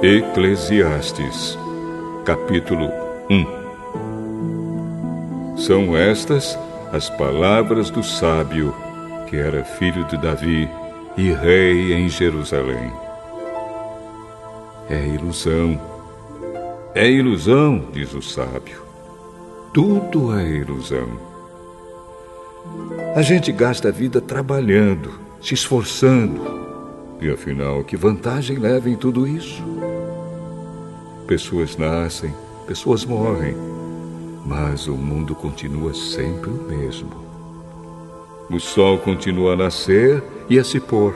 Eclesiastes, capítulo 1. São estas as palavras do sábio, que era filho de Davi e rei em Jerusalém. É ilusão, diz o sábio. Tudo é ilusão. A gente gasta a vida trabalhando, se esforçando. E afinal, que vantagem leva em tudo isso? Pessoas nascem, pessoas morrem, mas o mundo continua sempre o mesmo. O sol continua a nascer e a se pôr,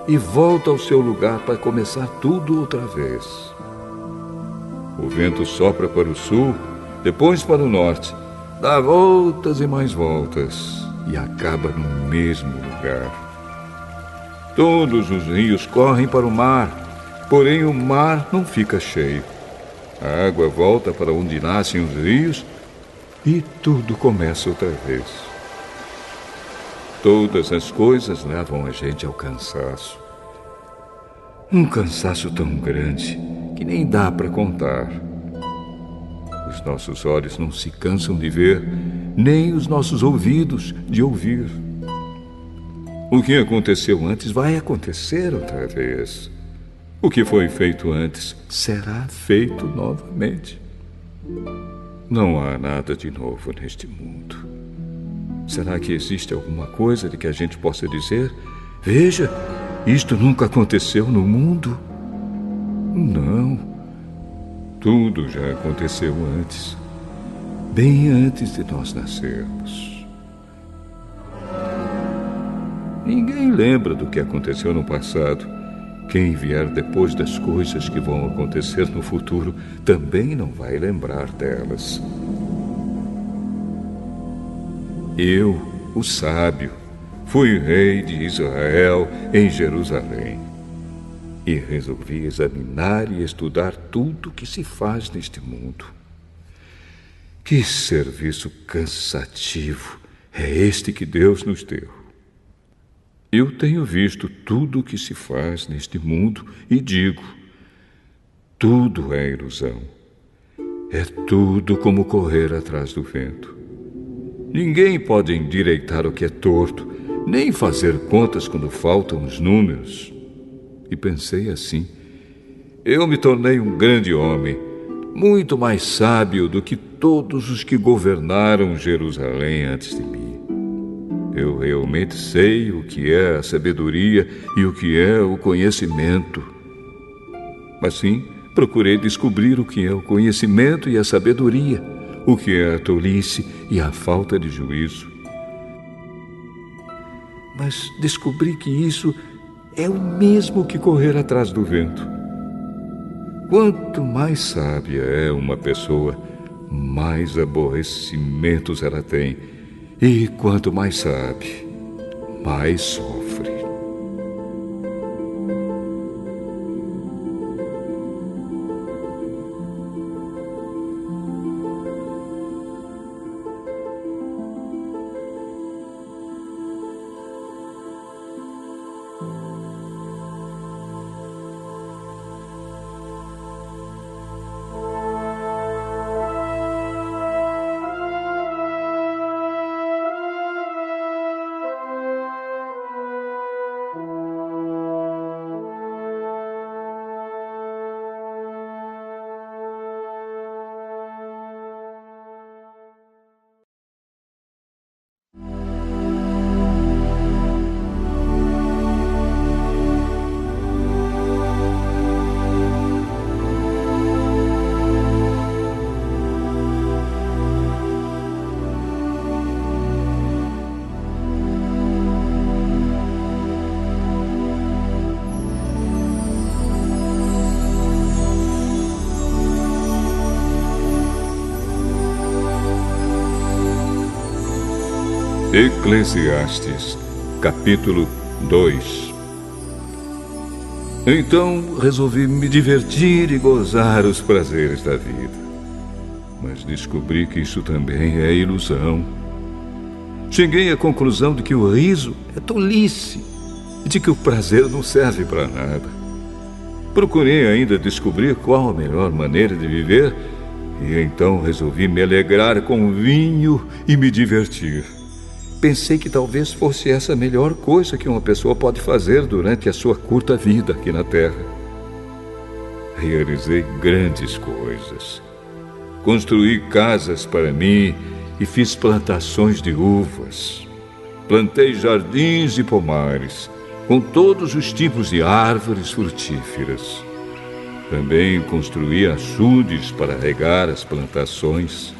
e volta ao seu lugar para começar tudo outra vez. O vento sopra para o sul, depois para o norte, dá voltas e mais voltas, e acaba no mesmo lugar. Todos os rios correm para o mar, porém o mar não fica cheio. A água volta para onde nascem os rios e tudo começa outra vez. Todas as coisas levam a gente ao cansaço. Um cansaço tão grande que nem dá para contar. Os nossos olhos não se cansam de ver, nem os nossos ouvidos de ouvir. O que aconteceu antes vai acontecer outra vez. O que foi feito antes será feito novamente. Não há nada de novo neste mundo. Será que existe alguma coisa de que a gente possa dizer: veja, isto nunca aconteceu no mundo? Não. Tudo já aconteceu antes, bem antes de nós nascermos. Ninguém lembra do que aconteceu no passado. Quem vier depois das coisas que vão acontecer no futuro também não vai lembrar delas. Eu, o sábio, fui rei de Israel em Jerusalém e resolvi examinar e estudar tudo que se faz neste mundo. Que serviço cansativo é este que Deus nos deu! Eu tenho visto tudo o que se faz neste mundo e digo: tudo é ilusão. É tudo como correr atrás do vento. Ninguém pode endireitar o que é torto, nem fazer contas quando faltam os números. E pensei assim: eu me tornei um grande homem, muito mais sábio do que todos os que governaram Jerusalém antes de mim. Eu realmente sei o que é a sabedoria e o que é o conhecimento. Assim, procurei descobrir o que é o conhecimento e a sabedoria, o que é a tolice e a falta de juízo. Mas descobri que isso é o mesmo que correr atrás do vento. Quanto mais sábia é uma pessoa, mais aborrecimentos ela tem. E quanto mais sabe, mais sofre. Eclesiastes, capítulo 2. Então resolvi me divertir e gozar os prazeres da vida. Mas descobri que isso também é ilusão. Cheguei à conclusão de que o riso é tolice e de que o prazer não serve para nada. Procurei ainda descobrir qual a melhor maneira de viver e então resolvi me alegrar com vinho e me divertir. Pensei que talvez fosse essa a melhor coisa que uma pessoa pode fazer durante a sua curta vida aqui na Terra. Realizei grandes coisas. Construí casas para mim e fiz plantações de uvas. Plantei jardins e pomares, com todos os tipos de árvores frutíferas. Também construí açudes para regar as plantações.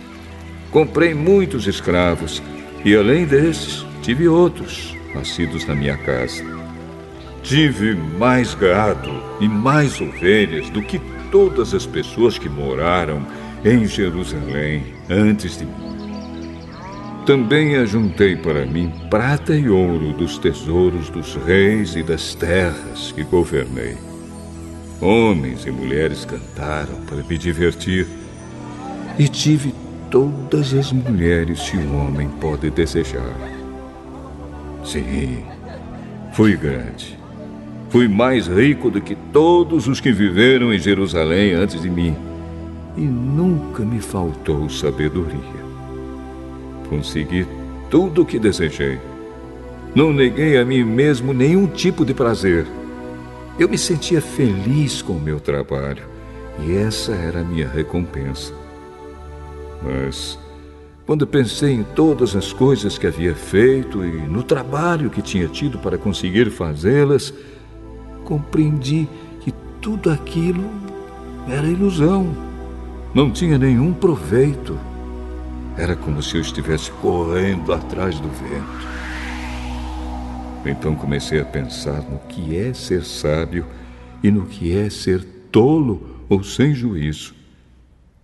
Comprei muitos escravos e, além desses, tive outros nascidos na minha casa. Tive mais gado e mais ovelhas do que todas as pessoas que moraram em Jerusalém antes de mim. Também ajuntei para mim prata e ouro dos tesouros dos reis e das terras que governei. Homens e mulheres cantaram para me divertir e tive todas as mulheres que um homem pode desejar. Sim, fui grande. Fui mais rico do que todos os que viveram em Jerusalém antes de mim. E nunca me faltou sabedoria. Consegui tudo o que desejei. Não neguei a mim mesmo nenhum tipo de prazer. Eu me sentia feliz com o meu trabalho e essa era a minha recompensa. Mas, quando pensei em todas as coisas que havia feito e no trabalho que tinha tido para conseguir fazê-las, compreendi que tudo aquilo era ilusão. Não tinha nenhum proveito. Era como se eu estivesse correndo atrás do vento. Então comecei a pensar no que é ser sábio e no que é ser tolo ou sem juízo.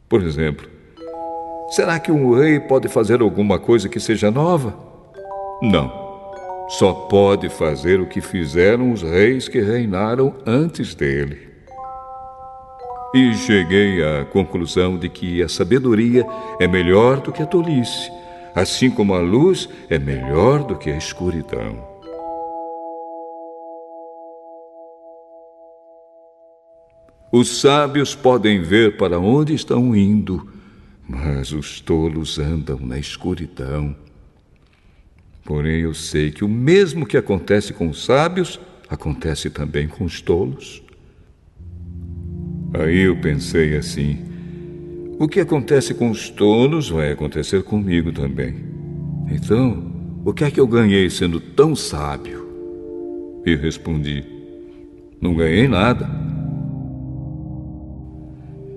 Por exemplo, será que um rei pode fazer alguma coisa que seja nova? Não. Só pode fazer o que fizeram os reis que reinaram antes dele. E cheguei à conclusão de que a sabedoria é melhor do que a tolice, assim como a luz é melhor do que a escuridão. Os sábios podem ver para onde estão indo, mas os tolos andam na escuridão. Porém, eu sei que o mesmo que acontece com os sábios, acontece também com os tolos. Aí eu pensei assim: o que acontece com os tolos vai acontecer comigo também. Então, o que é que eu ganhei sendo tão sábio? E respondi: não ganhei nada.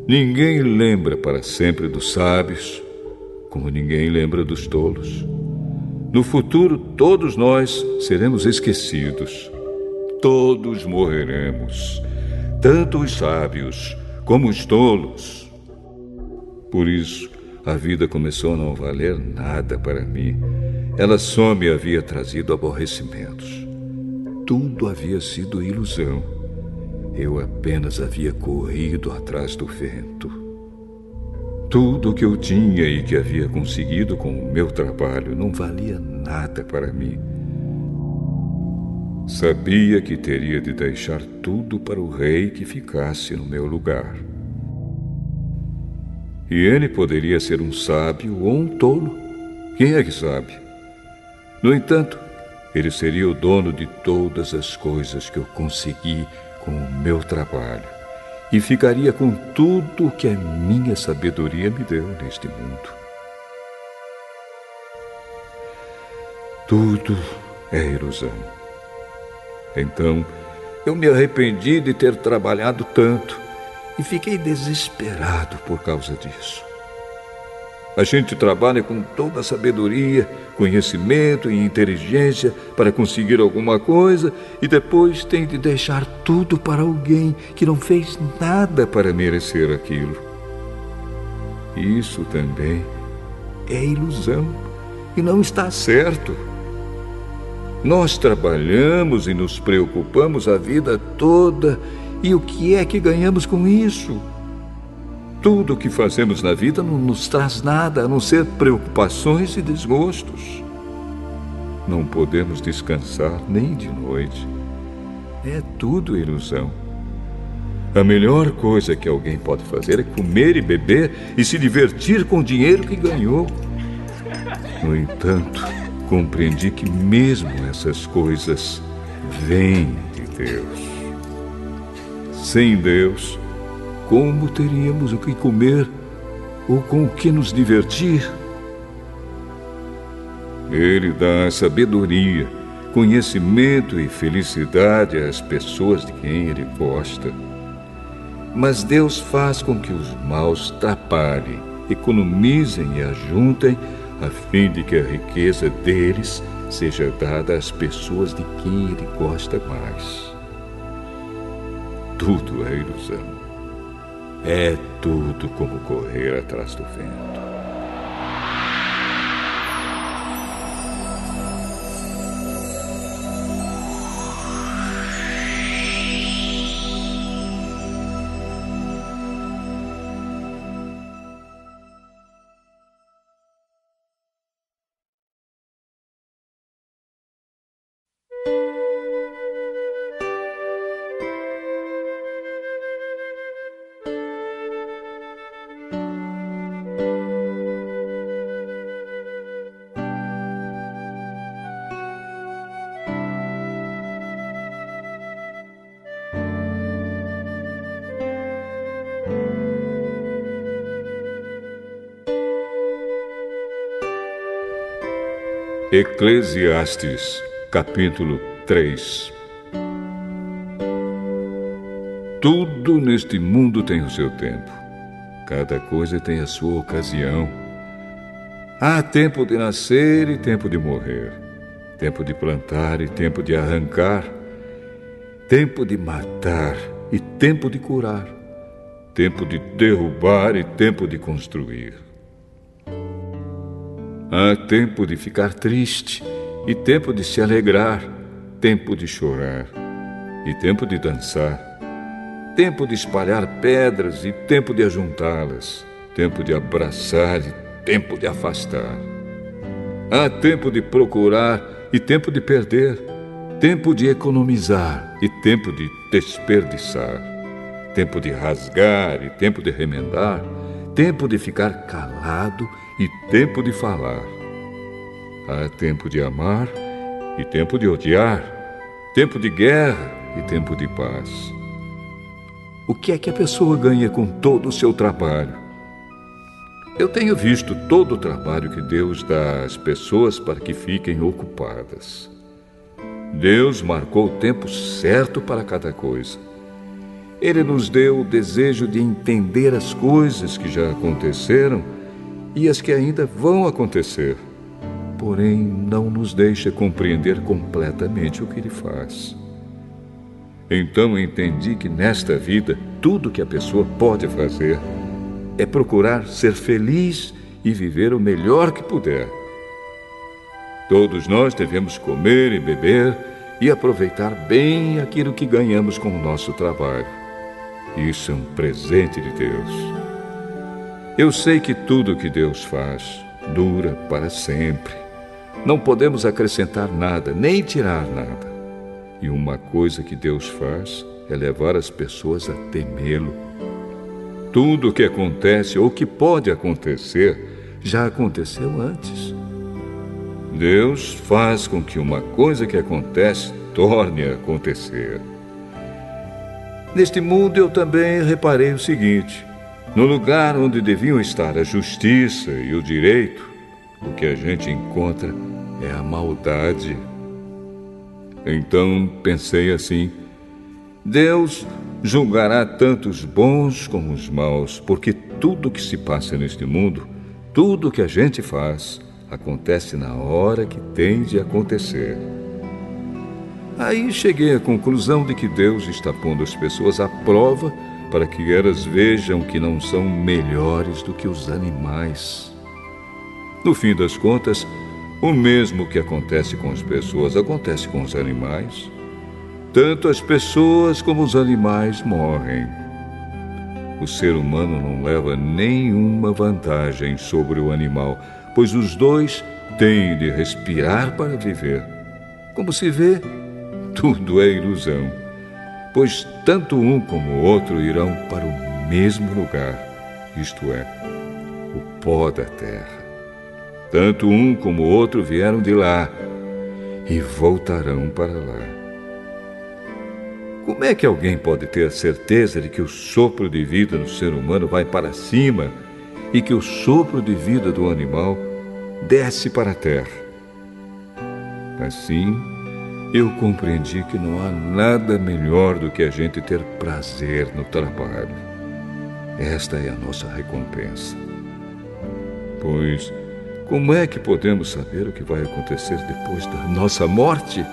Ninguém lembra para sempre dos sábios, como ninguém lembra dos tolos. No futuro, todos nós seremos esquecidos. Todos morreremos. Tanto os sábios como os tolos. Por isso, a vida começou a não valer nada para mim. Ela só me havia trazido aborrecimentos. Tudo havia sido ilusão. Eu apenas havia corrido atrás do vento. Tudo o que eu tinha e que havia conseguido com o meu trabalho não valia nada para mim. Sabia que teria de deixar tudo para o rei que ficasse no meu lugar. E ele poderia ser um sábio ou um tolo. Quem é que sabe? No entanto, ele seria o dono de todas as coisas que eu consegui com o meu trabalho e ficaria com tudo o que a minha sabedoria me deu neste mundo. Tudo é ilusão. Então, eu me arrependi de ter trabalhado tanto e fiquei desesperado por causa disso. A gente trabalha com toda a sabedoria, conhecimento e inteligência para conseguir alguma coisa e depois tem de deixar tudo para alguém que não fez nada para merecer aquilo. Isso também é ilusão e não está certo. Nós trabalhamos e nos preocupamos a vida toda, e o que é que ganhamos com isso? Tudo o que fazemos na vida não nos traz nada, a não ser preocupações e desgostos. Não podemos descansar nem de noite. É tudo ilusão. A melhor coisa que alguém pode fazer é comer e beber e se divertir com o dinheiro que ganhou. No entanto, compreendi que mesmo essas coisas vêm de Deus. Sem Deus, como teríamos o que comer ou com o que nos divertir? Ele dá sabedoria, conhecimento e felicidade às pessoas de quem Ele gosta. Mas Deus faz com que os maus trabalhem, economizem e ajuntem, a fim de que a riqueza deles seja dada às pessoas de quem Ele gosta mais. Tudo é ilusão. É tudo como correr atrás do vento. Eclesiastes, capítulo 3. Tudo neste mundo tem o seu tempo. Cada coisa tem a sua ocasião. Há tempo de nascer e tempo de morrer. Tempo de plantar e tempo de arrancar. Tempo de matar e tempo de curar. Tempo de derrubar e tempo de construir. Há tempo de ficar triste e tempo de se alegrar, tempo de chorar e tempo de dançar, tempo de espalhar pedras e tempo de ajuntá-las, tempo de abraçar e tempo de afastar. Há tempo de procurar e tempo de perder, tempo de economizar e tempo de desperdiçar, tempo de rasgar e tempo de remendar, tempo de ficar calado e tempo de falar. Há tempo de amar e tempo de odiar, tempo de guerra e tempo de paz. O que é que a pessoa ganha com todo o seu trabalho? Eu tenho visto todo o trabalho que Deus dá às pessoas para que fiquem ocupadas. Deus marcou o tempo certo para cada coisa. Ele nos deu o desejo de entender as coisas que já aconteceram e as que ainda vão acontecer. Porém, não nos deixa compreender completamente o que Ele faz. Então entendi que nesta vida, tudo que a pessoa pode fazer é procurar ser feliz e viver o melhor que puder. Todos nós devemos comer e beber e aproveitar bem aquilo que ganhamos com o nosso trabalho. Isso é um presente de Deus. Eu sei que tudo que Deus faz dura para sempre. Não podemos acrescentar nada, nem tirar nada. E uma coisa que Deus faz é levar as pessoas a temê-lo. Tudo o que acontece ou que pode acontecer já aconteceu antes. Deus faz com que uma coisa que acontece torne a acontecer. Neste mundo eu também reparei o seguinte: no lugar onde deviam estar a justiça e o direito, o que a gente encontra é a maldade. Então pensei assim: Deus julgará tanto os bons como os maus, porque tudo que se passa neste mundo, tudo que a gente faz, acontece na hora que tem de acontecer. Aí cheguei à conclusão de que Deus está pondo as pessoas à prova para que elas vejam que não são melhores do que os animais. No fim das contas, o mesmo que acontece com as pessoas acontece com os animais. Tanto as pessoas como os animais morrem. O ser humano não leva nenhuma vantagem sobre o animal, pois os dois têm de respirar para viver. Como se vê, tudo é ilusão. pois tanto um como o outro irão para o mesmo lugar, isto é, o pó da terra. Tanto um como o outro vieram de lá e voltarão para lá. Como é que alguém pode ter a certeza de que o sopro de vida do ser humano vai para cima e que o sopro de vida do animal desce para a terra? Assim, eu compreendi que não há nada melhor do que a gente ter prazer no trabalho. Esta é a nossa recompensa. Pois, como é que podemos saber o que vai acontecer depois da nossa morte?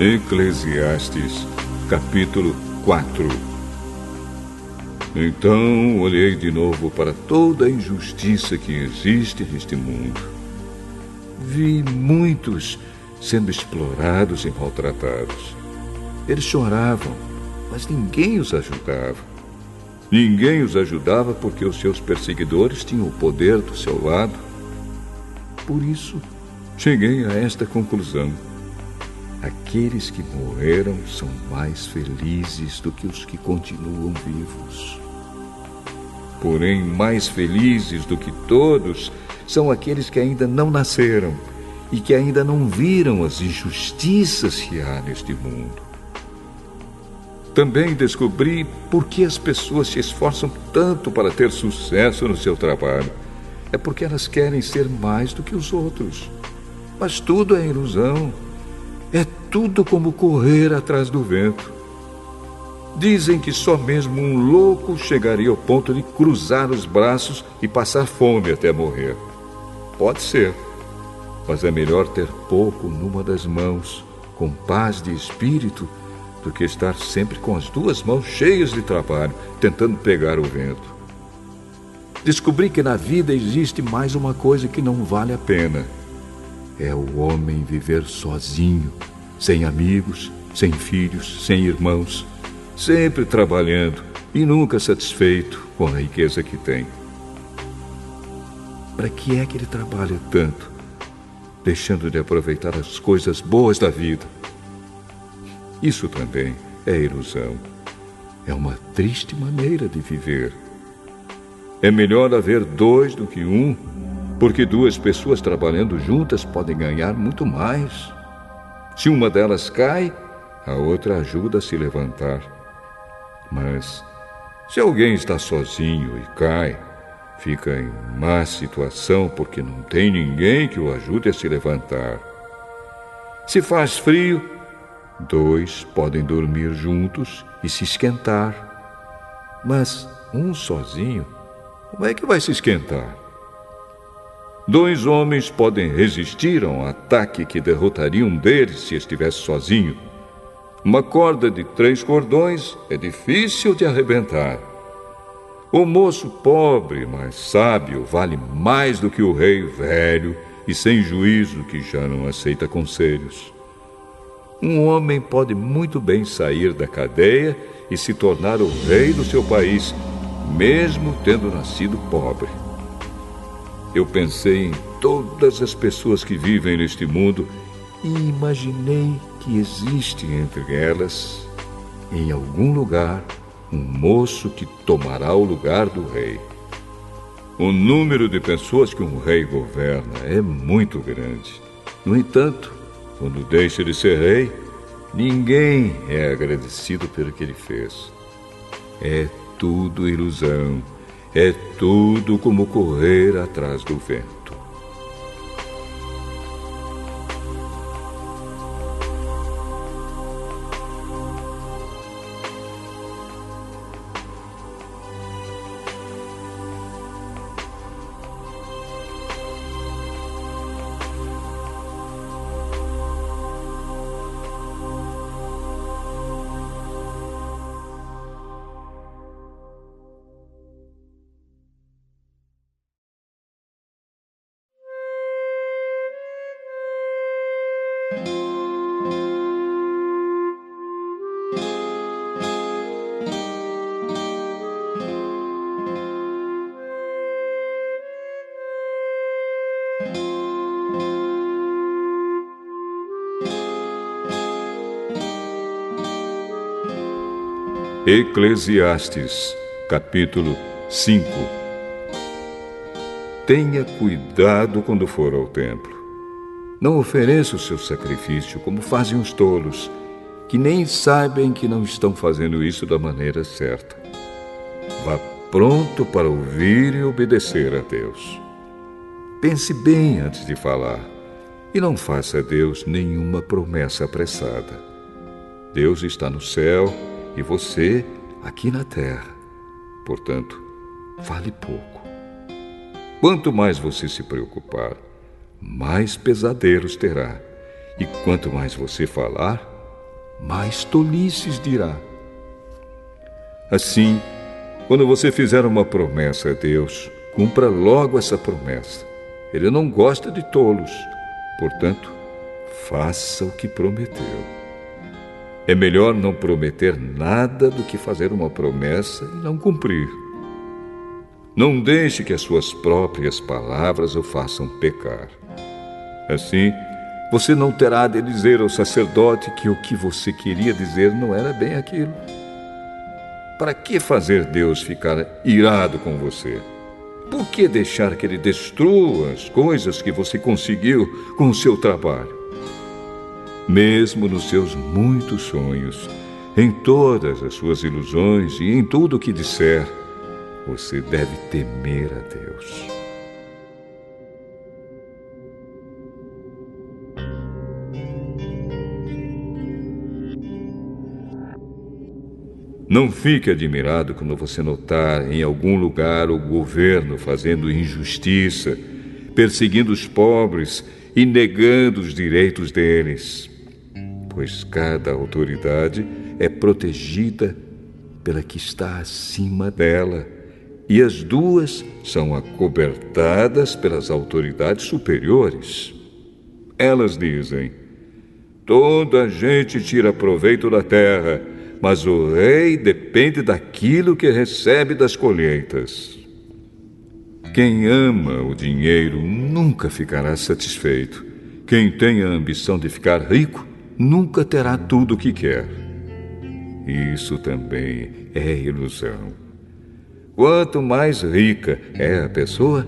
Eclesiastes, capítulo 4. Então olhei de novo para toda a injustiça que existe neste mundo. Vi muitos sendo explorados e maltratados. Eles choravam, mas ninguém os ajudava. Ninguém os ajudava porque os seus perseguidores tinham o poder do seu lado. Por isso, cheguei a esta conclusão. Aqueles que morreram são mais felizes do que os que continuam vivos. Porém, mais felizes do que todos são aqueles que ainda não nasceram e que ainda não viram as injustiças que há neste mundo. Também descobri por que as pessoas se esforçam tanto para ter sucesso no seu trabalho. É porque elas querem ser mais do que os outros. Mas tudo é ilusão. É tudo como correr atrás do vento. Dizem que só mesmo um louco chegaria ao ponto de cruzar os braços e passar fome até morrer. Pode ser, mas é melhor ter pouco numa das mãos, com paz de espírito, do que estar sempre com as duas mãos cheias de trabalho, tentando pegar o vento. Descobri que na vida existe mais uma coisa que não vale a pena. É o homem viver sozinho, sem amigos, sem filhos, sem irmãos, sempre trabalhando e nunca satisfeito com a riqueza que tem. Para que é que ele trabalha tanto, deixando de aproveitar as coisas boas da vida? Isso também é ilusão. É uma triste maneira de viver. É melhor haver dois do que um, porque duas pessoas trabalhando juntas podem ganhar muito mais. Se uma delas cai, a outra ajuda a se levantar. Mas, se alguém está sozinho e cai, fica em má situação porque não tem ninguém que o ajude a se levantar. Se faz frio, dois podem dormir juntos e se esquentar. Mas um sozinho, como é que vai se esquentar? Dois homens podem resistir a um ataque que derrotaria um deles se estivesse sozinho. Uma corda de 3 cordões é difícil de arrebentar. O moço pobre, mas sábio, vale mais do que o rei velho e sem juízo que já não aceita conselhos. Um homem pode muito bem sair da cadeia e se tornar o rei do seu país, mesmo tendo nascido pobre. Eu pensei em todas as pessoas que vivem neste mundo e imaginei que existe entre elas, em algum lugar, um moço que tomará o lugar do rei. O número de pessoas que um rei governa é muito grande. No entanto, quando deixa de ser rei, ninguém é agradecido pelo que ele fez. É tudo ilusão. É tudo como correr atrás do vento. Eclesiastes, capítulo 5. Tenha cuidado quando for ao templo. Não ofereça o seu sacrifício como fazem os tolos, que nem sabem que não estão fazendo isso da maneira certa. Vá pronto para ouvir e obedecer a Deus. Pense bem antes de falar e não faça a Deus nenhuma promessa apressada. Deus está no céu e você aqui na terra. Portanto, fale pouco. Quanto mais você se preocupar, mais pesadelos terá. E quanto mais você falar, mais tolices dirá. Assim, quando você fizer uma promessa a Deus, cumpra logo essa promessa. Ele não gosta de tolos. Portanto, faça o que prometeu. É melhor não prometer nada do que fazer uma promessa e não cumprir. Não deixe que as suas próprias palavras o façam pecar. Assim, você não terá de dizer ao sacerdote que o que você queria dizer não era bem aquilo. Para que fazer Deus ficar irado com você? Por que deixar que Ele destrua as coisas que você conseguiu com o seu trabalho? Mesmo nos seus muitos sonhos, em todas as suas ilusões e em tudo o que disser, você deve temer a Deus. Não fique admirado quando você notar em algum lugar o governo fazendo injustiça, perseguindo os pobres e negando os direitos deles, pois cada autoridade é protegida pela que está acima dela, e as duas são acobertadas pelas autoridades superiores. Elas dizem: toda a gente tira proveito da terra, mas o rei depende daquilo que recebe das colheitas. Quem ama o dinheiro nunca ficará satisfeito. Quem tem a ambição de ficar rico nunca terá tudo o que quer. Isso também é ilusão. Quanto mais rica é a pessoa,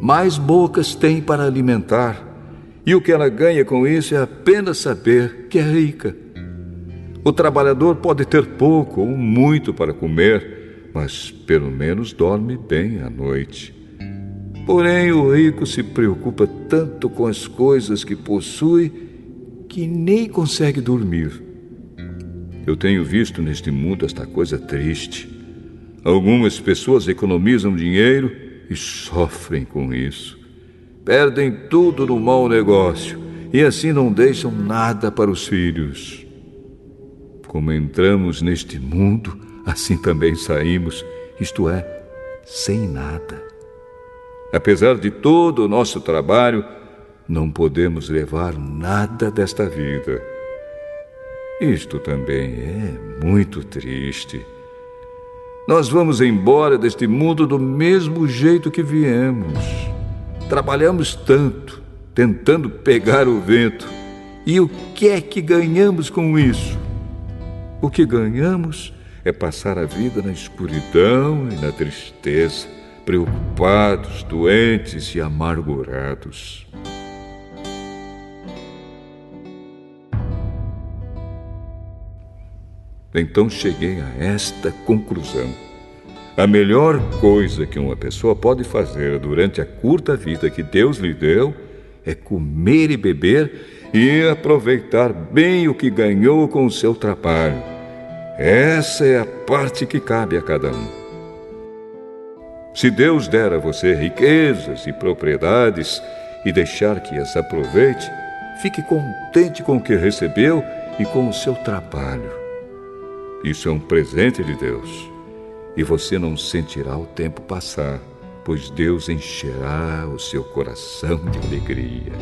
mais bocas tem para alimentar. E o que ela ganha com isso é apenas saber que é rica. O trabalhador pode ter pouco ou muito para comer, mas pelo menos dorme bem à noite. Porém, o rico se preocupa tanto com as coisas que possui que nem consegue dormir. Eu tenho visto neste mundo esta coisa triste. Algumas pessoas economizam dinheiro e sofrem com isso. Perdem tudo no mau negócio e assim não deixam nada para os filhos. Como entramos neste mundo, assim também saímos, isto é, sem nada. Apesar de todo o nosso trabalho, não podemos levar nada desta vida. Isto também é muito triste. Nós vamos embora deste mundo do mesmo jeito que viemos. Trabalhamos tanto, tentando pegar o vento. E o que é que ganhamos com isso? O que ganhamos é passar a vida na escuridão e na tristeza, preocupados, doentes e amargurados. Então cheguei a esta conclusão. A melhor coisa que uma pessoa pode fazer durante a curta vida que Deus lhe deu é comer e beber e aproveitar bem o que ganhou com o seu trabalho. Essa é a parte que cabe a cada um. Se Deus der a você riquezas e propriedades e deixar que as aproveite, fique contente com o que recebeu e com o seu trabalho. Isso é um presente de Deus, e você não sentirá o tempo passar, pois Deus encherá o seu coração de alegria.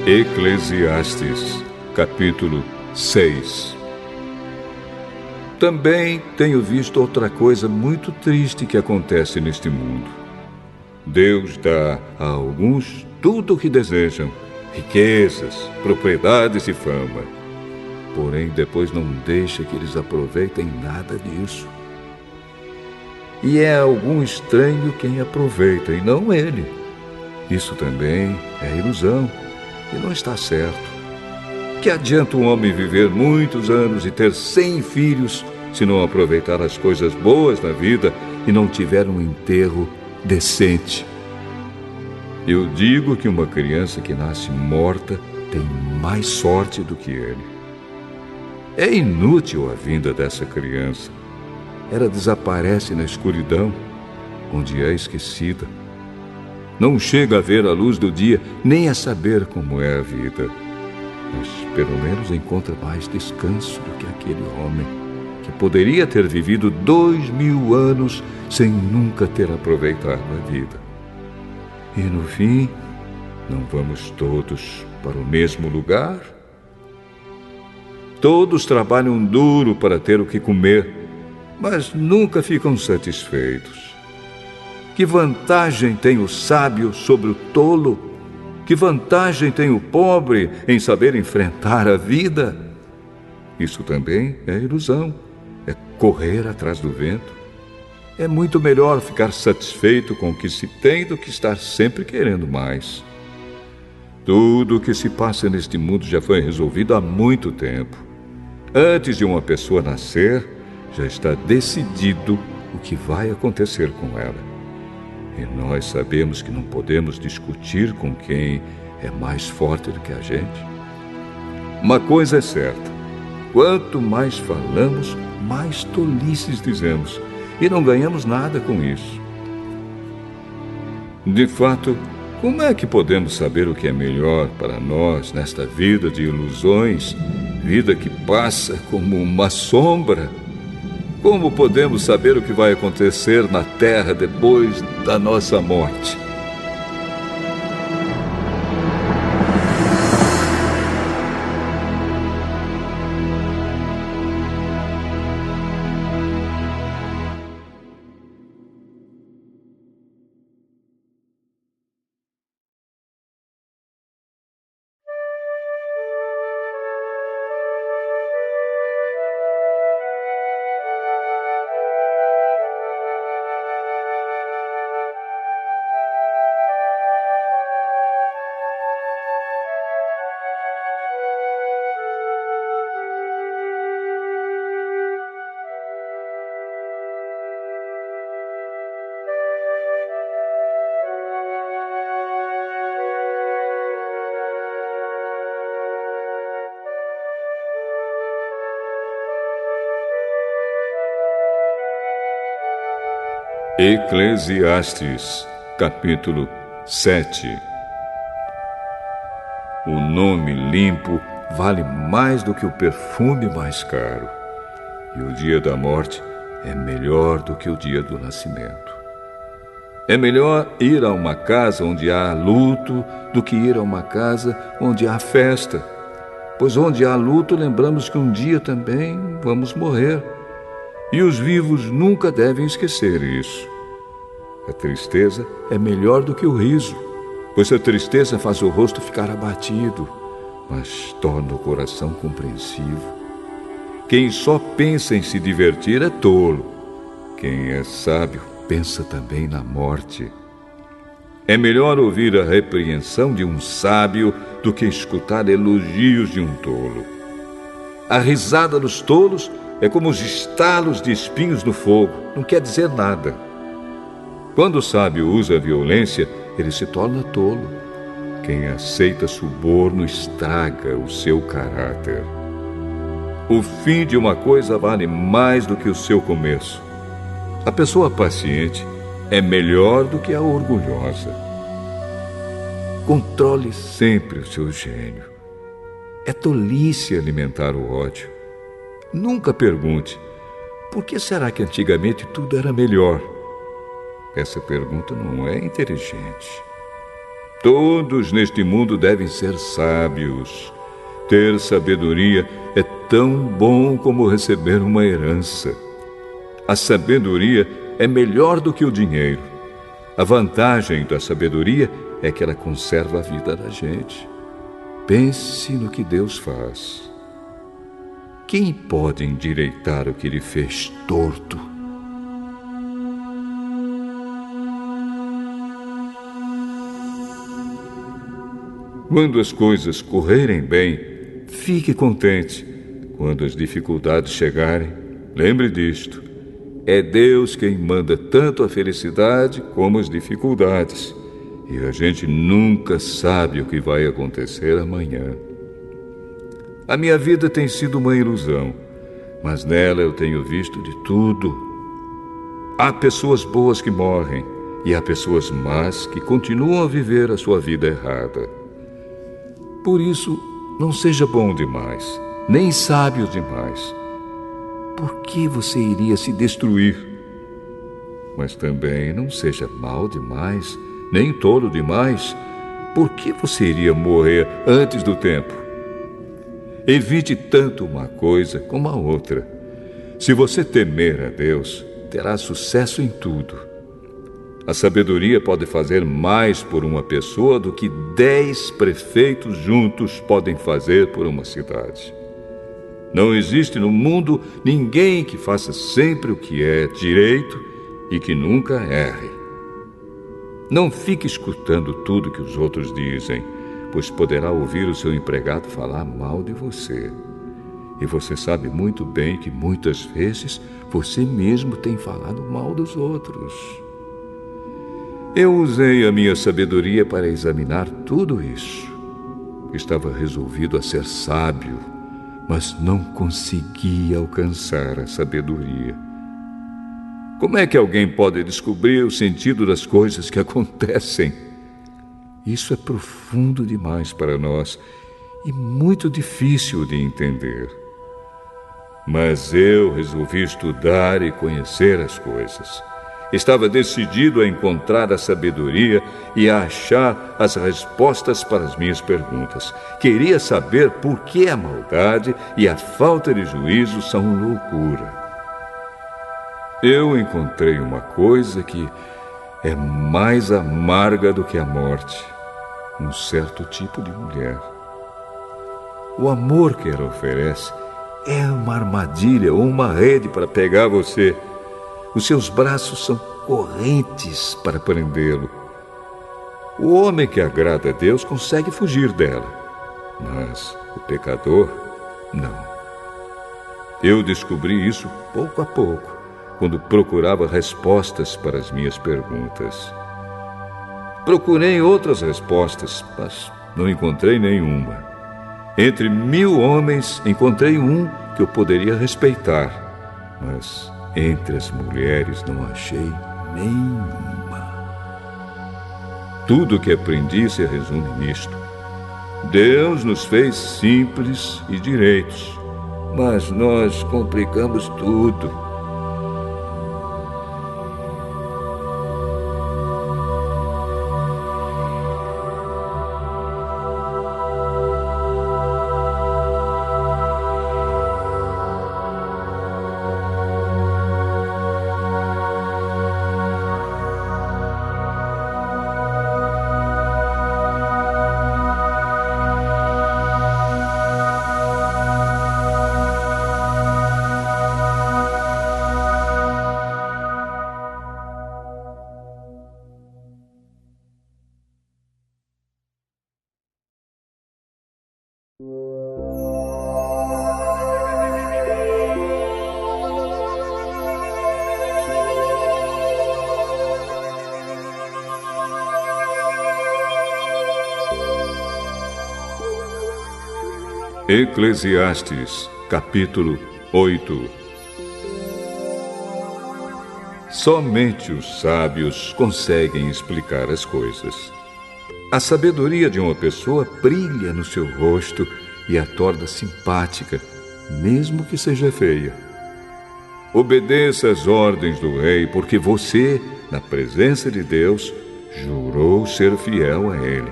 Eclesiastes, capítulo 6. Também tenho visto outra coisa muito triste que acontece neste mundo. Deus dá a alguns tudo o que desejam, riquezas, propriedades e fama. Porém, depois não deixa que eles aproveitem nada disso. E é algum estranho quem aproveita, e não ele. Isso também é ilusão, e não está certo. Que adianta um homem viver muitos anos e ter 100 filhos se não aproveitar as coisas boas da vida e não tiver um enterro decente? Eu digo que uma criança que nasce morta tem mais sorte do que ele. É inútil a vinda dessa criança. Ela desaparece na escuridão, onde é esquecida. Não chega a ver a luz do dia, nem a saber como é a vida. Mas pelo menos encontra mais descanso do que aquele homem que poderia ter vivido 2000 anos sem nunca ter aproveitado a vida. E no fim, não vamos todos para o mesmo lugar? Todos trabalham duro para ter o que comer, mas nunca ficam satisfeitos. Que vantagem tem o sábio sobre o tolo? Que vantagem tem o pobre em saber enfrentar a vida? Isso também é ilusão, é correr atrás do vento. É muito melhor ficar satisfeito com o que se tem do que estar sempre querendo mais. Tudo o que se passa neste mundo já foi resolvido há muito tempo. Antes de uma pessoa nascer, já está decidido o que vai acontecer com ela. E nós sabemos que não podemos discutir com quem é mais forte do que a gente. Uma coisa é certa: quanto mais falamos, mais tolices dizemos, e não ganhamos nada com isso. De fato, como é que podemos saber o que é melhor para nós nesta vida de ilusões, vida que passa como uma sombra? Como podemos saber o que vai acontecer na terra depois da nossa morte? Eclesiastes, capítulo 7. O nome limpo vale mais do que o perfume mais caro, e o dia da morte é melhor do que o dia do nascimento. É melhor ir a uma casa onde há luto do que ir a uma casa onde há festa, pois onde há luto lembramos que um dia também vamos morrer. E os vivos nunca devem esquecer isso. A tristeza é melhor do que o riso, pois a tristeza faz o rosto ficar abatido, mas torna o coração compreensivo. Quem só pensa em se divertir é tolo. Quem é sábio pensa também na morte. É melhor ouvir a repreensão de um sábio do que escutar elogios de um tolo. A risada dos tolos é como os estalos de espinhos no fogo, não quer dizer nada. Quando o sábio usa a violência, ele se torna tolo. Quem aceita suborno estraga o seu caráter. O fim de uma coisa vale mais do que o seu começo. A pessoa paciente é melhor do que a orgulhosa. Controle sempre o seu gênio. É tolice alimentar o ódio. Nunca pergunte: por que será que antigamente tudo era melhor? Essa pergunta não é inteligente. Todos neste mundo devem ser sábios. Ter sabedoria é tão bom como receber uma herança. A sabedoria é melhor do que o dinheiro. A vantagem da sabedoria é que ela conserva a vida da gente. Pense no que Deus faz. Quem pode endireitar o que Ele fez torto? Quando as coisas correrem bem, fique contente. Quando as dificuldades chegarem, lembre disto. É Deus quem manda tanto a felicidade como as dificuldades. E a gente nunca sabe o que vai acontecer amanhã. A minha vida tem sido uma ilusão, mas nela eu tenho visto de tudo. Há pessoas boas que morrem e há pessoas más que continuam a viver a sua vida errada. Por isso, não seja bom demais, nem sábio demais. Por que você iria se destruir? Mas também não seja mau demais, nem tolo demais. Por que você iria morrer antes do tempo? Evite tanto uma coisa como a outra. Se você temer a Deus, terá sucesso em tudo. A sabedoria pode fazer mais por uma pessoa do que 10 prefeitos juntos podem fazer por uma cidade. Não existe no mundo ninguém que faça sempre o que é direito e que nunca erre. Não fique escutando tudo que os outros dizem, pois poderá ouvir o seu empregado falar mal de você. E você sabe muito bem que muitas vezes você mesmo tem falado mal dos outros. Eu usei a minha sabedoria para examinar tudo isso. Estava resolvido a ser sábio, mas não conseguia alcançar a sabedoria. Como é que alguém pode descobrir o sentido das coisas que acontecem? Isso é profundo demais para nós e muito difícil de entender. Mas eu resolvi estudar e conhecer as coisas. Estava decidido a encontrar a sabedoria e a achar as respostas para as minhas perguntas. Queria saber por que a maldade e a falta de juízo são loucura. Eu encontrei uma coisa que é mais amarga do que a morte: um certo tipo de mulher. O amor que ela oferece é uma armadilha ou uma rede para pegar você. Os seus braços são correntes para prendê-lo. O homem que agrada a Deus consegue fugir dela, mas o pecador, não. Eu descobri isso pouco a pouco, quando procurava respostas para as minhas perguntas. Procurei outras respostas, mas não encontrei nenhuma. Entre 1000 homens, encontrei um que eu poderia respeitar, mas entre as mulheres não achei nenhuma. Tudo o que aprendi se resume nisto. Deus nos fez simples e direitos, mas nós complicamos tudo. Eclesiastes, capítulo 8. Somente os sábios conseguem explicar as coisas. A sabedoria de uma pessoa brilha no seu rosto e a torna simpática, mesmo que seja feia. Obedeça às ordens do rei, porque você, na presença de Deus, jurou ser fiel a ele.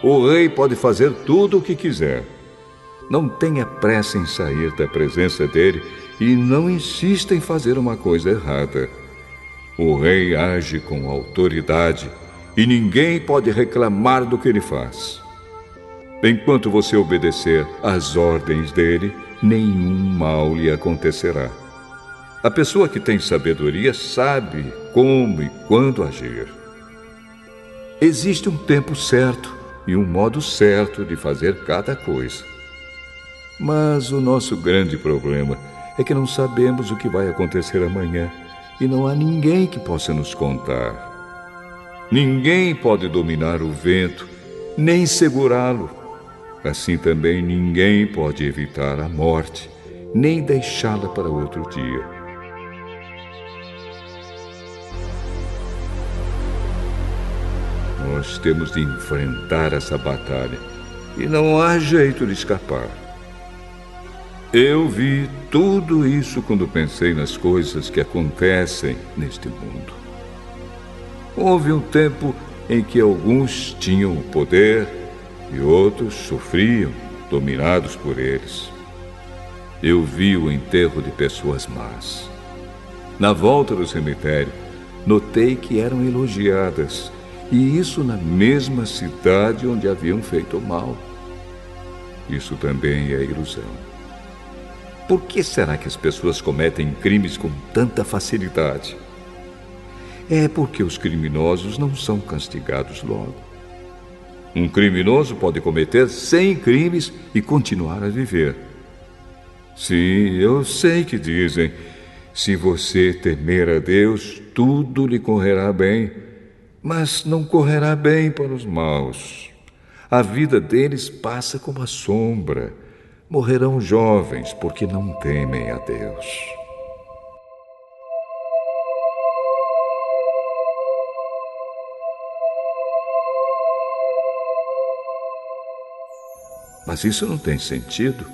O rei pode fazer tudo o que quiser. Não tenha pressa em sair da presença dele e não insista em fazer uma coisa errada. O rei age com autoridade e ninguém pode reclamar do que ele faz. Enquanto você obedecer às ordens dele, nenhum mal lhe acontecerá. A pessoa que tem sabedoria sabe como e quando agir. Existe um tempo certo e um modo certo de fazer cada coisa. Mas o nosso grande problema é que não sabemos o que vai acontecer amanhã e não há ninguém que possa nos contar. Ninguém pode dominar o vento, nem segurá-lo. Assim também ninguém pode evitar a morte, nem deixá-la para outro dia. Nós temos de enfrentar essa batalha e não há jeito de escapar. Eu vi tudo isso quando pensei nas coisas que acontecem neste mundo. Houve um tempo em que alguns tinham o poder e outros sofriam, dominados por eles. Eu vi o enterro de pessoas más. Na volta do cemitério, notei que eram elogiadas, e isso na mesma cidade onde haviam feito mal. Isso também é ilusão. Por que será que as pessoas cometem crimes com tanta facilidade? É porque os criminosos não são castigados logo. Um criminoso pode cometer 100 crimes e continuar a viver. Sim, eu sei que dizem, se você temer a Deus, tudo lhe correrá bem, mas não correrá bem para os maus. A vida deles passa como a sombra. Morrerão jovens porque não temem a Deus. Mas isso não tem sentido.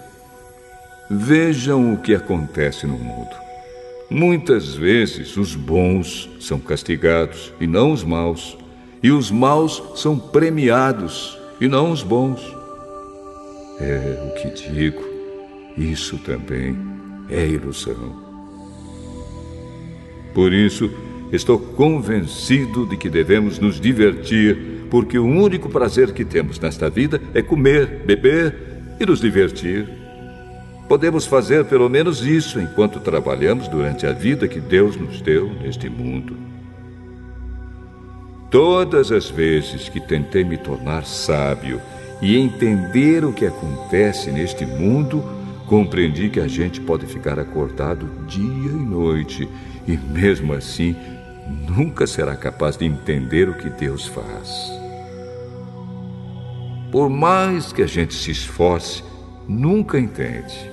Vejam o que acontece no mundo. Muitas vezes os bons são castigados e não os maus, e os maus são premiados e não os bons. É o que digo, isso também é ilusão. Por isso, estou convencido de que devemos nos divertir, porque o único prazer que temos nesta vida é comer, beber e nos divertir. Podemos fazer pelo menos isso enquanto trabalhamos durante a vida que Deus nos deu neste mundo. Todas as vezes que tentei me tornar sábio e entender o que acontece neste mundo, compreendi que a gente pode ficar acordado dia e noite e, mesmo assim, nunca será capaz de entender o que Deus faz. Por mais que a gente se esforce, nunca entende.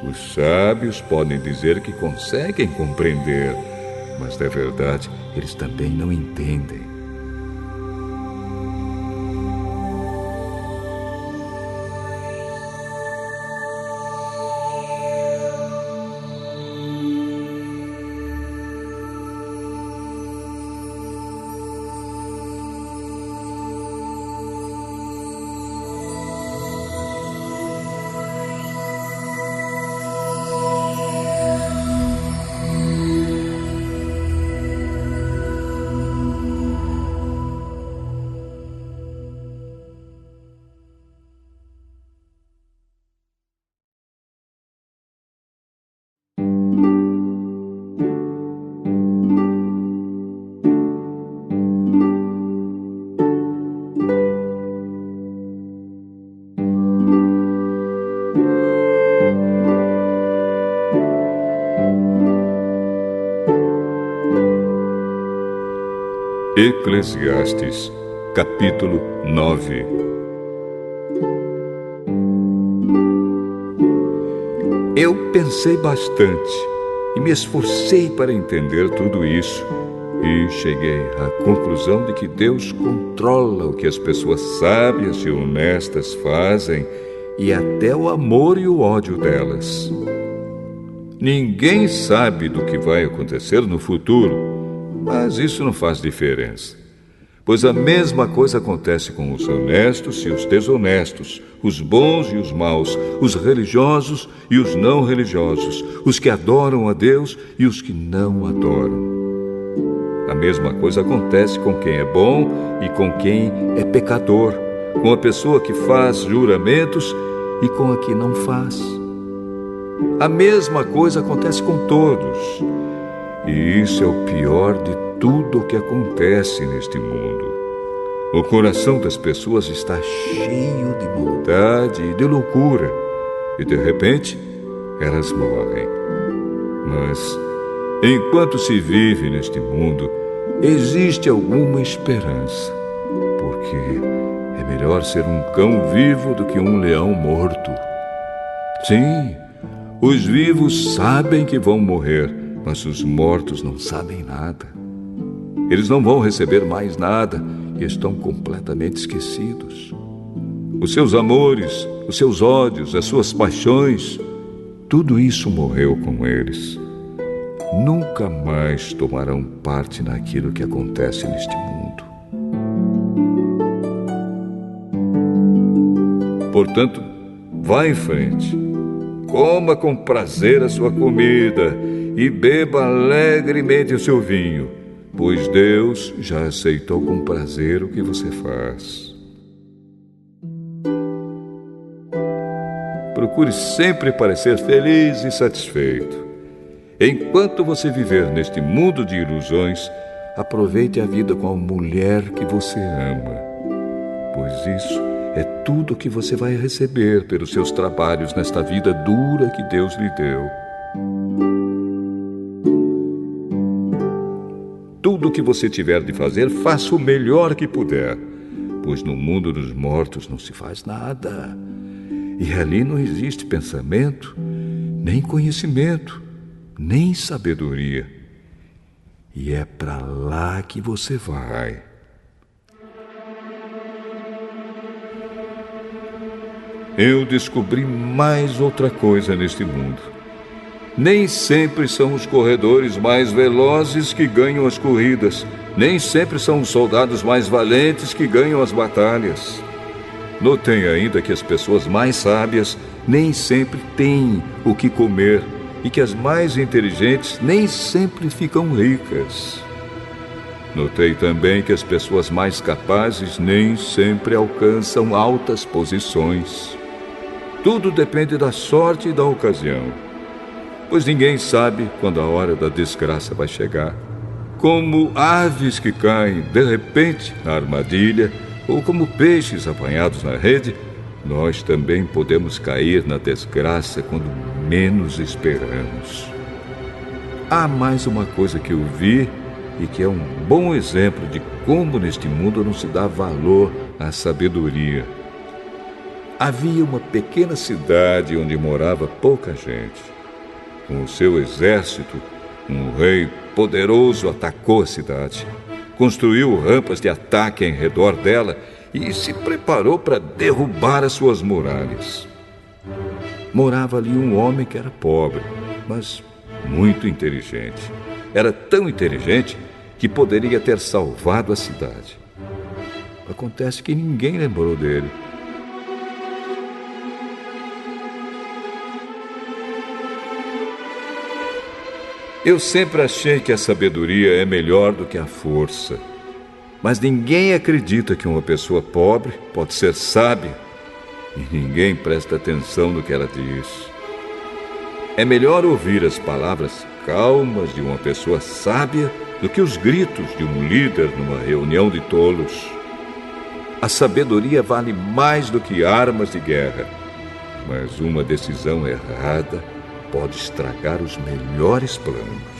Os sábios podem dizer que conseguem compreender, mas, na verdade, eles também não entendem. Eclesiastes, capítulo 9. Eu pensei bastante e me esforcei para entender tudo isso e cheguei à conclusão de que Deus controla o que as pessoas sábias e honestas fazem e até o amor e o ódio delas. Ninguém sabe do que vai acontecer no futuro, mas isso não faz diferença. Pois a mesma coisa acontece com os honestos e os desonestos, os bons e os maus, os religiosos e os não religiosos, os que adoram a Deus e os que não adoram. A mesma coisa acontece com quem é bom e com quem é pecador, com a pessoa que faz juramentos e com a que não faz. A mesma coisa acontece com todos. E isso é o pior de tudo o que acontece neste mundo. O coração das pessoas está cheio de maldade e de loucura, e de repente elas morrem. Mas, enquanto se vive neste mundo, existe alguma esperança, porque é melhor ser um cão vivo do que um leão morto. Sim, os vivos sabem que vão morrer, mas os mortos não sabem nada. Eles não vão receber mais nada e estão completamente esquecidos. Os seus amores, os seus ódios, as suas paixões, tudo isso morreu com eles. Nunca mais tomarão parte naquilo que acontece neste mundo. Portanto, vá em frente. Coma com prazer a sua comida e beba alegremente o seu vinho, pois Deus já aceitou com prazer o que você faz. Procure sempre parecer feliz e satisfeito. Enquanto você viver neste mundo de ilusões, aproveite a vida com a mulher que você ama, pois isso é tudo que você vai receber pelos seus trabalhos nesta vida dura que Deus lhe deu. Tudo o que você tiver de fazer, faça o melhor que puder, pois no mundo dos mortos não se faz nada. E ali não existe pensamento, nem conhecimento, nem sabedoria. E é para lá que você vai. Eu descobri mais outra coisa neste mundo. Nem sempre são os corredores mais velozes que ganham as corridas. Nem sempre são os soldados mais valentes que ganham as batalhas. Notei ainda que as pessoas mais sábias nem sempre têm o que comer e que as mais inteligentes nem sempre ficam ricas. Notei também que as pessoas mais capazes nem sempre alcançam altas posições. Tudo depende da sorte e da ocasião, pois ninguém sabe quando a hora da desgraça vai chegar. Como aves que caem de repente na armadilha, ou como peixes apanhados na rede, nós também podemos cair na desgraça quando menos esperamos. Há mais uma coisa que eu vi e que é um bom exemplo de como neste mundo não se dá valor à sabedoria. Havia uma pequena cidade onde morava pouca gente. Com o seu exército, um rei poderoso atacou a cidade, construiu rampas de ataque em redor dela e se preparou para derrubar as suas muralhas. Morava ali um homem que era pobre, mas muito inteligente. Era tão inteligente que poderia ter salvado a cidade. Acontece que ninguém lembrou dele. Eu sempre achei que a sabedoria é melhor do que a força. Mas ninguém acredita que uma pessoa pobre pode ser sábia. E ninguém presta atenção no que ela diz. É melhor ouvir as palavras calmas de uma pessoa sábia do que os gritos de um líder numa reunião de tolos. A sabedoria vale mais do que armas de guerra. Mas uma decisão errada pode estragar os melhores planos.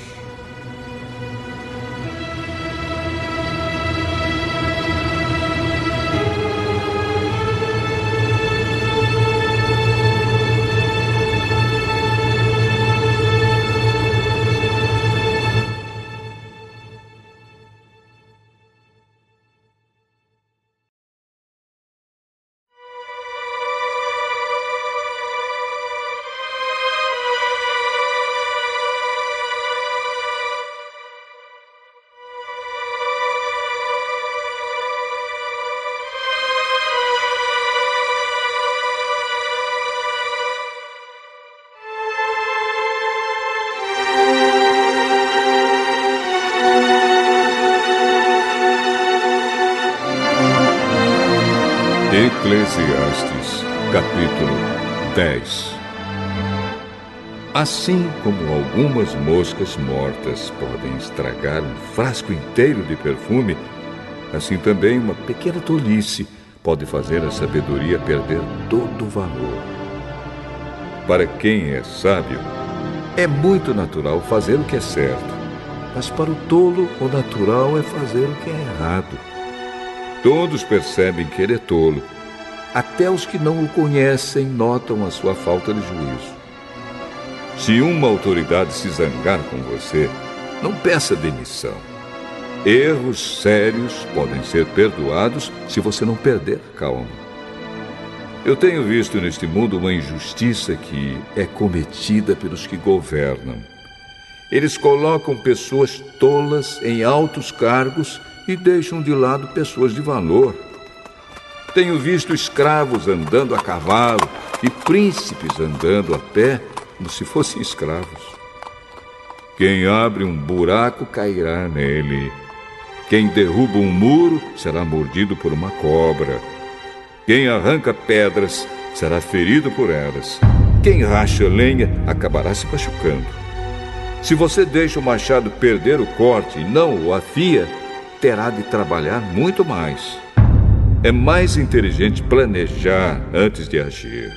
Eclesiastes, capítulo 10. Assim como algumas moscas mortas podem estragar um frasco inteiro de perfume, assim também uma pequena tolice pode fazer a sabedoria perder todo o valor. Para quem é sábio, é muito natural fazer o que é certo, mas para o tolo, o natural é fazer o que é errado. Todos percebem que ele é tolo. Até os que não o conhecem notam a sua falta de juízo. Se uma autoridade se zangar com você, não peça demissão. Erros sérios podem ser perdoados se você não perder a calma. Eu tenho visto neste mundo uma injustiça que é cometida pelos que governam. Eles colocam pessoas tolas em altos cargos e deixam de lado pessoas de valor. Tenho visto escravos andando a cavalo e príncipes andando a pé como se fossem escravos. Quem abre um buraco cairá nele. Quem derruba um muro será mordido por uma cobra. Quem arranca pedras será ferido por elas. Quem racha lenha acabará se machucando. Se você deixa o machado perder o corte e não o afia, terá de trabalhar muito mais. É mais inteligente planejar antes de agir.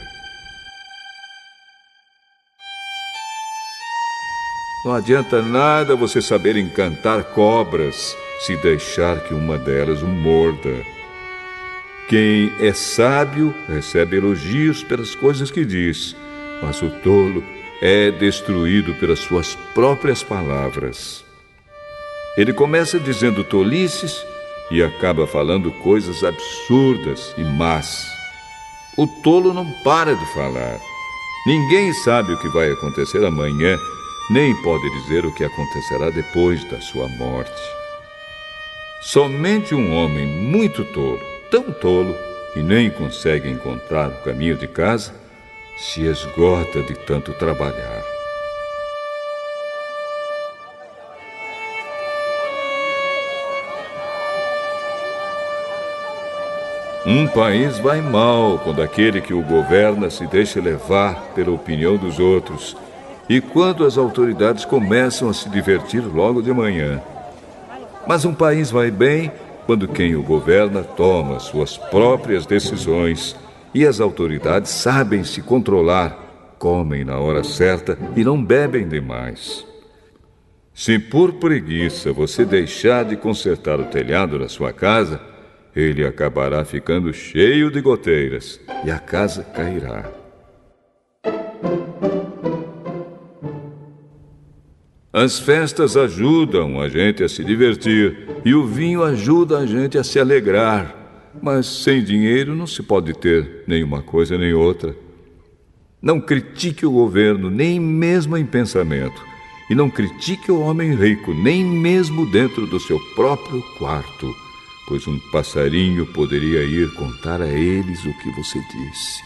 Não adianta nada você saber encantar cobras se deixar que uma delas o morda. Quem é sábio recebe elogios pelas coisas que diz, mas o tolo é destruído pelas suas próprias palavras. Ele começa dizendo tolices e acaba falando coisas absurdas e más. O tolo não para de falar. Ninguém sabe o que vai acontecer amanhã, nem pode dizer o que acontecerá depois da sua morte. Somente um homem muito tolo, tão tolo, que nem consegue encontrar o caminho de casa, se esgota de tanto trabalhar. Um país vai mal quando aquele que o governa se deixa levar pela opinião dos outros e quando as autoridades começam a se divertir logo de manhã. Mas um país vai bem quando quem o governa toma suas próprias decisões e as autoridades sabem se controlar, comem na hora certa e não bebem demais. Se por preguiça você deixar de consertar o telhado da sua casa, ele acabará ficando cheio de goteiras e a casa cairá. As festas ajudam a gente a se divertir e o vinho ajuda a gente a se alegrar. Mas sem dinheiro não se pode ter nem uma coisa nem outra. Não critique o governo, nem mesmo em pensamento. E não critique o homem rico, nem mesmo dentro do seu próprio quarto, pois um passarinho poderia ir contar a eles o que você disse.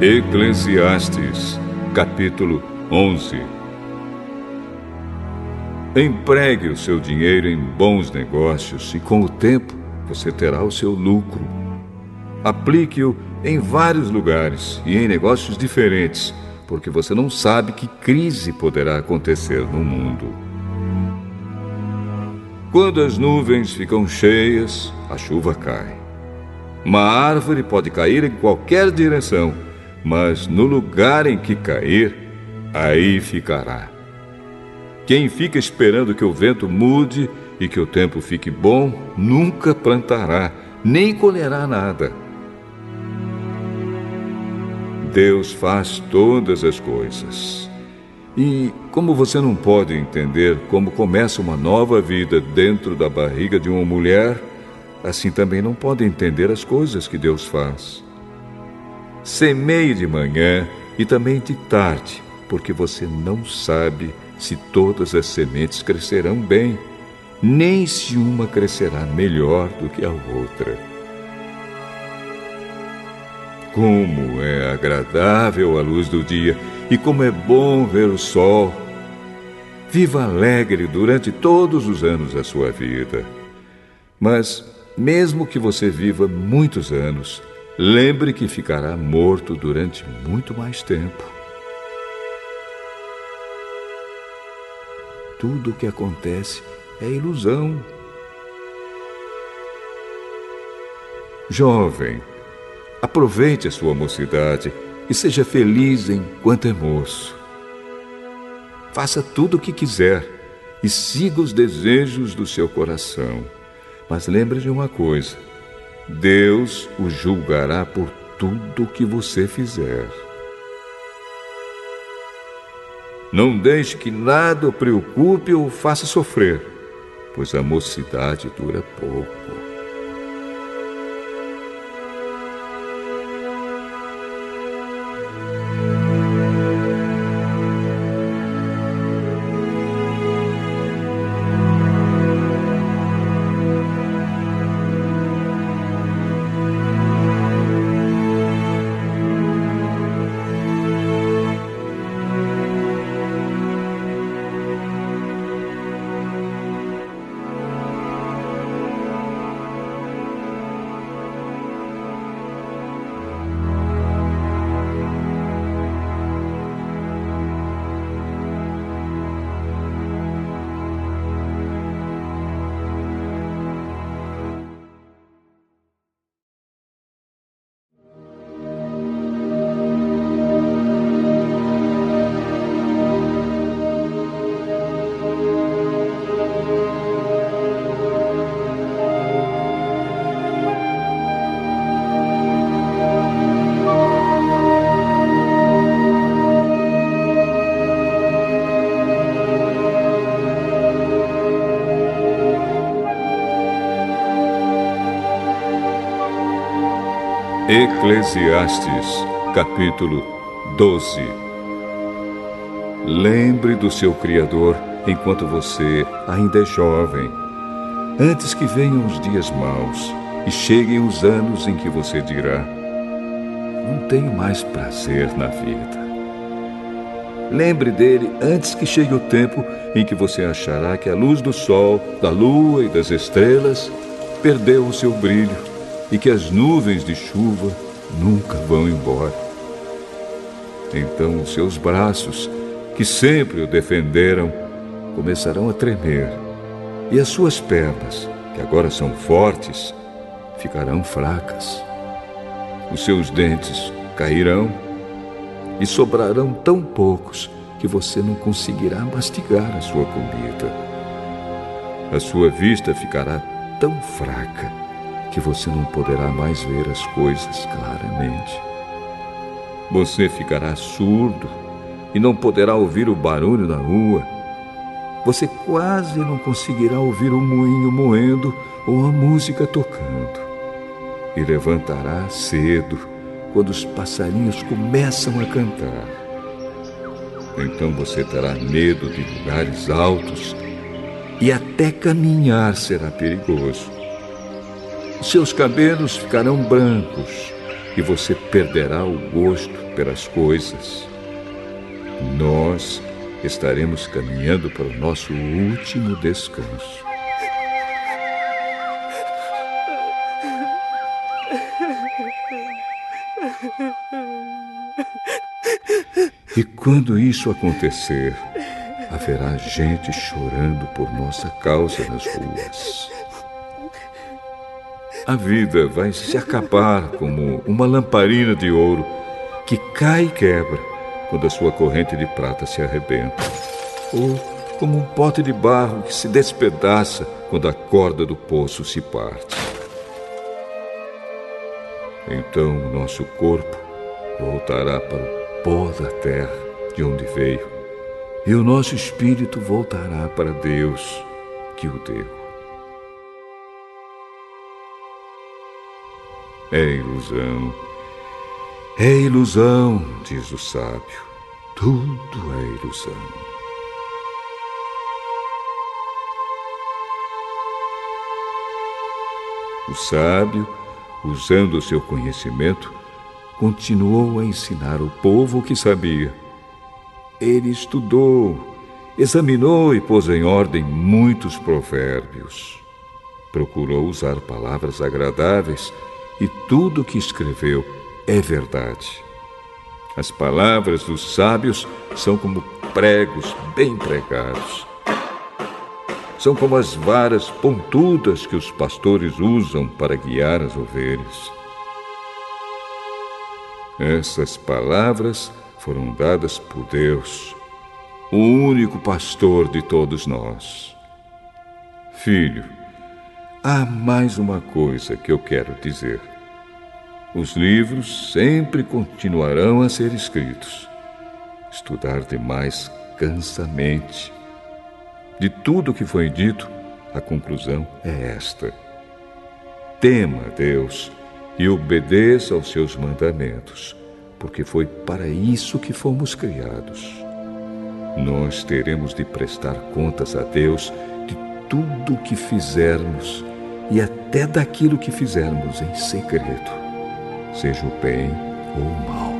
Eclesiastes, capítulo 11. Empregue o seu dinheiro em bons negócios e com o tempo você terá o seu lucro. Aplique-o em vários lugares e em negócios diferentes, porque você não sabe que crise poderá acontecer no mundo. Quando as nuvens ficam cheias, a chuva cai. Uma árvore pode cair em qualquer direção, mas no lugar em que cair, aí ficará. Quem fica esperando que o vento mude e que o tempo fique bom, nunca plantará, nem colherá nada. Deus faz todas as coisas. E como você não pode entender como começa uma nova vida dentro da barriga de uma mulher, assim também não pode entender as coisas que Deus faz. Semeie de manhã e também de tarde, porque você não sabe se todas as sementes crescerão bem, nem se uma crescerá melhor do que a outra. Como é agradável a luz do dia e como é bom ver o sol. Viva alegre durante todos os anos da sua vida. Mas, mesmo que você viva muitos anos, lembre que ficará morto durante muito mais tempo. Tudo o que acontece é ilusão. Jovem, aproveite a sua mocidade e seja feliz enquanto é moço. Faça tudo o que quiser e siga os desejos do seu coração. Mas lembre de uma coisa: Deus o julgará por tudo o que você fizer. Não deixe que nada o preocupe ou o faça sofrer, pois a mocidade dura pouco. Eclesiastes, capítulo 12. Lembre do seu Criador enquanto você ainda é jovem, antes que venham os dias maus e cheguem os anos em que você dirá: não tenho mais prazer na vida. Lembre dele antes que chegue o tempo em que você achará que a luz do sol, da lua e das estrelas perdeu o seu brilho e que as nuvens de chuva nunca vão embora. Então os seus braços, que sempre o defenderam, começarão a tremer, e as suas pernas, que agora são fortes, ficarão fracas. Os seus dentes cairão e sobrarão tão poucos que você não conseguirá mastigar a sua comida. A sua vista ficará tão fraca que você não poderá mais ver as coisas claramente. Você ficará surdo e não poderá ouvir o barulho da rua. Você quase não conseguirá ouvir o moinho moendo ou a música tocando. E levantará cedo, quando os passarinhos começam a cantar. Então você terá medo de lugares altos e até caminhar será perigoso. Seus cabelos ficarão brancos e você perderá o gosto pelas coisas. Nós estaremos caminhando para o nosso último descanso. E quando isso acontecer, haverá gente chorando por nossa causa nas ruas. A vida vai se acabar como uma lamparina de ouro que cai e quebra quando a sua corrente de prata se arrebenta, ou como um pote de barro que se despedaça quando a corda do poço se parte. Então o nosso corpo voltará para o pó da terra de onde veio, e o nosso espírito voltará para Deus que o deu. É ilusão, diz o sábio. Tudo é ilusão. O sábio, usando o seu conhecimento, continuou a ensinar o povo o que sabia. Ele estudou, examinou e pôs em ordem muitos provérbios. Procurou usar palavras agradáveis e tudo o que escreveu é verdade. As palavras dos sábios são como pregos bem pregados. São como as varas pontudas que os pastores usam para guiar as ovelhas. Essas palavras foram dadas por Deus, o único pastor de todos nós. Filho, há mais uma coisa que eu quero dizer. Os livros sempre continuarão a ser escritos. Estudar demais cansa a mente. De tudo o que foi dito, a conclusão é esta: tema a Deus e obedeça aos seus mandamentos, porque foi para isso que fomos criados. Nós teremos de prestar contas a Deus de tudo o que fizermos e até daquilo que fizermos em segredo, seja o bem ou o mal.